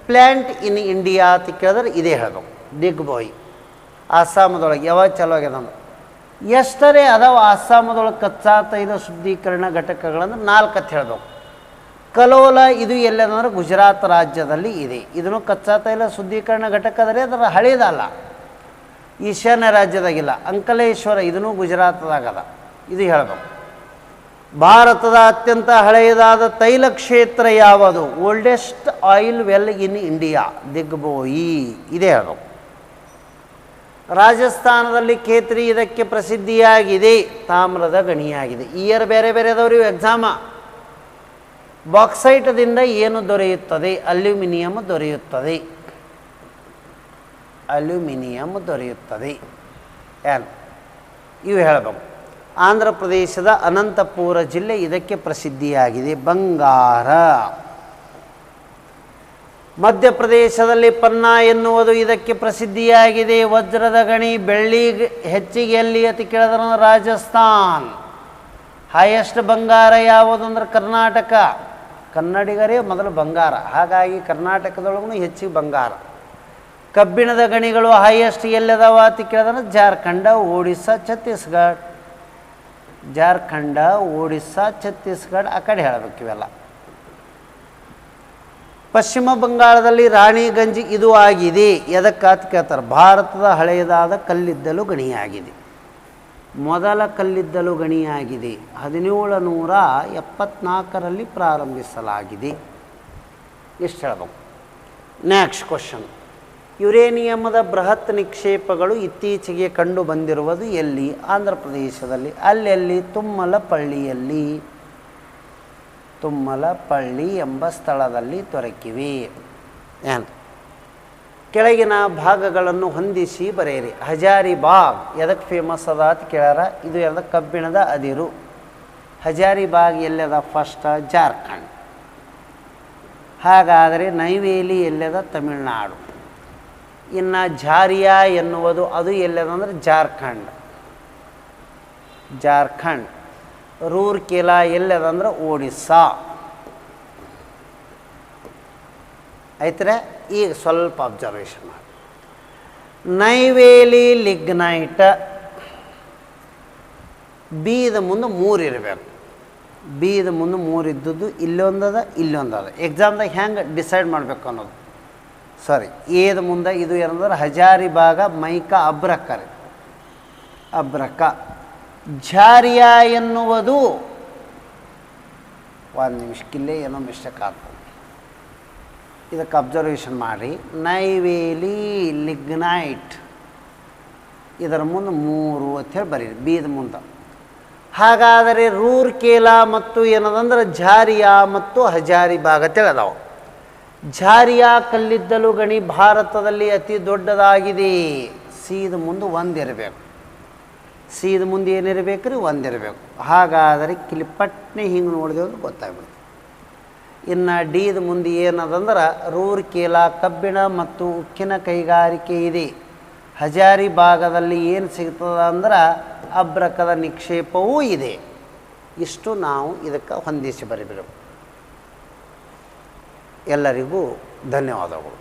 plant in India ಅಂತ ಕೇಳಿದ್ರೆ ಇದೇ ಹೇಳಬೇಕು, ದಿಗ್ಬೋಯಿ. ಅಸ್ಸಾಮದೊಳಗೆ ಯಾವಾಗ ಚಾಲುವಾಗಿದೆ ಅಂದ್ರೆ ಎಷ್ಟರೇ ಅದಾವ ಅಸ್ಸಾಮದೊಳಗೆ ಕಚ್ಚಾ ತೈಲ ಶುದ್ಧೀಕರಣ ಘಟಕಗಳನ್ನು 4 ಅಂತ ಹೇಳಬೇಕು. ಕಲೋಲ ಇದು ಎಲ್ಲದಂದ್ರೆ ಗುಜರಾತ್ ರಾಜ್ಯದಲ್ಲಿ ಇದೆ. ಇದನ್ನು ಕಚ್ಚಾ ತೈಲ ಶುದ್ಧೀಕರಣ ಘಟಕ ಆದರೆ ಅದರ ಹಳೇದಲ್ಲ, ಈಶಾನ್ಯ ರಾಜ್ಯದಾಗಿಲ್ಲ. ಅಂಕಲೇಶ್ವರ ಇದನ್ನು ಗುಜರಾತದಾಗದ. ಇದು ಹೇಳಬೇಕು. ಭಾರತದ ಅತ್ಯಂತ ಹಳೆಯದಾದ ತೈಲ ಕ್ಷೇತ್ರ ಯಾವುದು? Oldest oil well in India, Digboi. ಇದೇ ಹೇಳಬೇಕು. ರಾಜಸ್ಥಾನದಲ್ಲಿ ಖೇತ್ರಿ ಇದಕ್ಕೆ ಪ್ರಸಿದ್ಧಿಯಾಗಿದೆ, ತಾಮ್ರದ ಗಣಿಯಾಗಿದೆ. ಇಯರ್ ಬೇರೆ ಬೇರೆ ಅದಾವ್ರಿ ಎಕ್ಸಾಮ. ಬಾಕ್ಸೈಟದಿಂದ ಏನು ದೊರೆಯುತ್ತದೆ? ಅಲ್ಯೂಮಿನಿಯಂ ದೊರೆಯುತ್ತದೆ. ಅಲ್ಯೂಮಿನಿಯಂ ದೊರೆಯುತ್ತದೆ. ಏನು ಇವು ಹೇಳಬೇಕು. ಆಂಧ್ರ ಪ್ರದೇಶದ ಅನಂತಪುರ ಜಿಲ್ಲೆ ಇದಕ್ಕೆ ಪ್ರಸಿದ್ಧಿಯಾಗಿದೆ, ಬಂಗಾರ. ಮಧ್ಯಪ್ರದೇಶದಲ್ಲಿ ಪನ್ನಾ ಎನ್ನುವುದು ಇದಕ್ಕೆ ಪ್ರಸಿದ್ಧಿಯಾಗಿದೆ, ವಜ್ರದ ಗಣಿ. ಬೆಳ್ಳಿ ಹೆಚ್ಚಿಗೆ ಎಲ್ಲಿ ಅತಿ ಕೇಳಿದ್ರೆ ರಾಜಸ್ಥಾನ್. ಹೈಯೆಸ್ಟ್ ಬಂಗಾರ ಯಾವುದು ಅಂದ್ರೆ ಕರ್ನಾಟಕ. ಕನ್ನಡಿಗರೇ ಮೊದಲು ಬಂಗಾರ, ಹಾಗಾಗಿ ಕರ್ನಾಟಕದೊಳಗೂ ಹೆಚ್ಚಿಗೆ ಬಂಗಾರ. ಕಬ್ಬಿಣದ ಗಣಿಗಳು ಹೈಯೆಸ್ಟ್ ಎಲ್ಲಿದಾವ ಅತಿ ಕೇಳಿದ್ರೆ ಜಾರ್ಖಂಡ, ಒಡಿಸ್ಸಾ, ಛತ್ತೀಸ್ಗಢ. ಜಾರ್ಖಂಡ, ಒಡಿಸ್ಸಾ, ಛತ್ತೀಸ್ಗಢ ಆ ಕಡೆ ಹೇಳಬೇಕು ಇವೆಲ್ಲ. ಪಶ್ಚಿಮ ಬಂಗಾಳದಲ್ಲಿ ರಾಣಿಗಂಜ್ ಇದು ಆಗಿದೆ. ಎದಕ್ಕೆ ಅಂತ ಕೇಳ್ತಾರೆ, ಭಾರತದ ಹಳೆಯದಾದ ಕಲ್ಲಿದ್ದಲು ಗಣಿಯಾಗಿದೆ. ಮೊದಲ ಕಲ್ಲಿದ್ದಲು ಗಣಿಯಾಗಿದೆ, 1774ರಲ್ಲಿ ಪ್ರಾರಂಭಿಸಲಾಗಿದೆ. ಎಷ್ಟು ಹೇಳಬೇಕು. ನೆಕ್ಸ್ಟ್ ಕ್ವಶನ್, ಯುರೇನಿಯಮದ ಬೃಹತ್ ನಿಕ್ಷೇಪಗಳು ಇತ್ತೀಚೆಗೆ ಕಂಡು ಬಂದಿರುವುದು ಎಲ್ಲಿ? ಆಂಧ್ರ ಪ್ರದೇಶದಲ್ಲಿ. ಅಲ್ಲೆಲ್ಲಿ? ತುಮ್ಮಲಪಳ್ಳಿಯಲ್ಲಿ. ತುಮ್ಮಲಪಳ್ಳಿ ಎಂಬ ಸ್ಥಳದಲ್ಲಿ ದೊರಕಿವೆ. ಏನು ಕೆಳಗಿನ ಭಾಗಗಳನ್ನು ಹೊಂದಿಸಿ ಬರೆಯಿರಿ. ಹಜಾರಿಬಾಗ್ ಎದಕ್ಕೆ ಫೇಮಸ್ ಅದ ಅಂತ ಕೇಳ್ಯಾರ. ಇದು ಎಲ್ಲ ಕಬ್ಬಿಣದ ಅದಿರು. ಹಜಾರಿಬಾಗ್ ಎಲ್ಲದ? ಫಸ್ಟ್ ಜಾರ್ಖಂಡ್. ಹಾಗಾದರೆ ನೈವೇಲಿ ಎಲ್ಲದ? ತಮಿಳುನಾಡು. ಇನ್ನು ಝಾರಿಯಾ ಎನ್ನುವುದು ಅದು ಎಲ್ಲದಂದ್ರೆ ಜಾರ್ಖಂಡ್. ಜಾರ್ಖಂಡ್. ರೂರ್ಕೆಲಾ ಎಲ್ಲದಂದ್ರೆ ಒಡಿಸ್ಸಾ. ಆಯ್ತರೆ, ಈಗ ಸ್ವಲ್ಪ ಅಬ್ಸರ್ವೇಷನ್ ಮಾಡಿ. ನೈವೇಲಿ ಲಿಗ್ನೈಟ್ ಬೀದ ಮುಂದೆ 3 ಇರಬೇಕು. ಬೀದ ಮುಂದೆ 3 ಇದ್ದದ್ದು ಇಲ್ಲೊಂದದ, ಇಲ್ಲೊಂದದ. ಎಕ್ಸಾಮ್ದಾಗ ಹೆಂಗೆ ಡಿಸೈಡ್ ಮಾಡಬೇಕು ಅನ್ನೋದು. ಸಾರಿ, ಏದ ಮುಂದೆ ಇದು ಏನಂದ್ರೆ ಹಜಾರಿಬಾಗ, ಮೈಕ, ಅಬ್ರಕ. ಅಬ್ರಕ. ಝಾರಿಯಾ ಎನ್ನುವುದು ಒಂದು ನಿಮಿಷಕ್ಕಿಲ್ಲೇ ಏನೋ ಮಿಸ್ಟೇಕ್ ಆಗ್ತದೆ, ಇದಕ್ಕೆ ಅಬ್ಸರ್ವೇಷನ್ ಮಾಡಿ. ನೈವೇಲಿ ಲಿಗ್ನೈಟ್ ಇದರ ಮುಂದೆ 3 ಅಂಥೇಳಿ ಬರೀರಿ, ಬೀದ ಮುಂದೆ. ಹಾಗಾದರೆ ರೂರ್ಕೆಲಾ ಮತ್ತು ಏನದಂದ್ರೆ ಝಾರಿಯಾ ಮತ್ತು ಹಜಾರಿಬಾಗ್ ಅಂತೇಳಿ ಅದಾವೆ. ಝಾರಿಯಾ ಕಲ್ಲಿದ್ದಲು ಗಣಿ ಭಾರತದಲ್ಲಿ ಅತಿ ದೊಡ್ಡದಾಗಿದೆ. ಸೀದ ಮುಂದೆ 1 ಇರಬೇಕು. ಸೀದ ಮುಂದೆ ಏನಿರಬೇಕು ರೀ? 1 ಇರಬೇಕು. ಹಾಗಾದರೆ ಕಿಲಿಪಟ್ನೆ ಹಿಂಗೆ ನೋಡಿದೆವು ಅಂದ್ರೆ ಗೊತ್ತಾಗ್ಬಿಡ್ತು. ಇನ್ನು ಡಿದ ಮುಂದೆ ಏನದಂದ್ರೆ ರೂರ್ಕೆಲಾ ಕಬ್ಬಿಣ ಮತ್ತು ಉಕ್ಕಿನ ಕೈಗಾರಿಕೆ ಇದೆ. ಹಜಾರಿಬಾಗದಲ್ಲಿ ಏನು ಸಿಗ್ತದೆ ಅಂದ್ರೆ ಅಬ್ರಕದ ನಿಕ್ಷೇಪವೂ ಇದೆ. ಇಷ್ಟು ನಾವು ಇದಕ್ಕೆ ಹೊಂದಿಸಿ ಬರೀಬೇಕು. ಎಲ್ಲರಿಗೂ ಧನ್ಯವಾದಗಳು.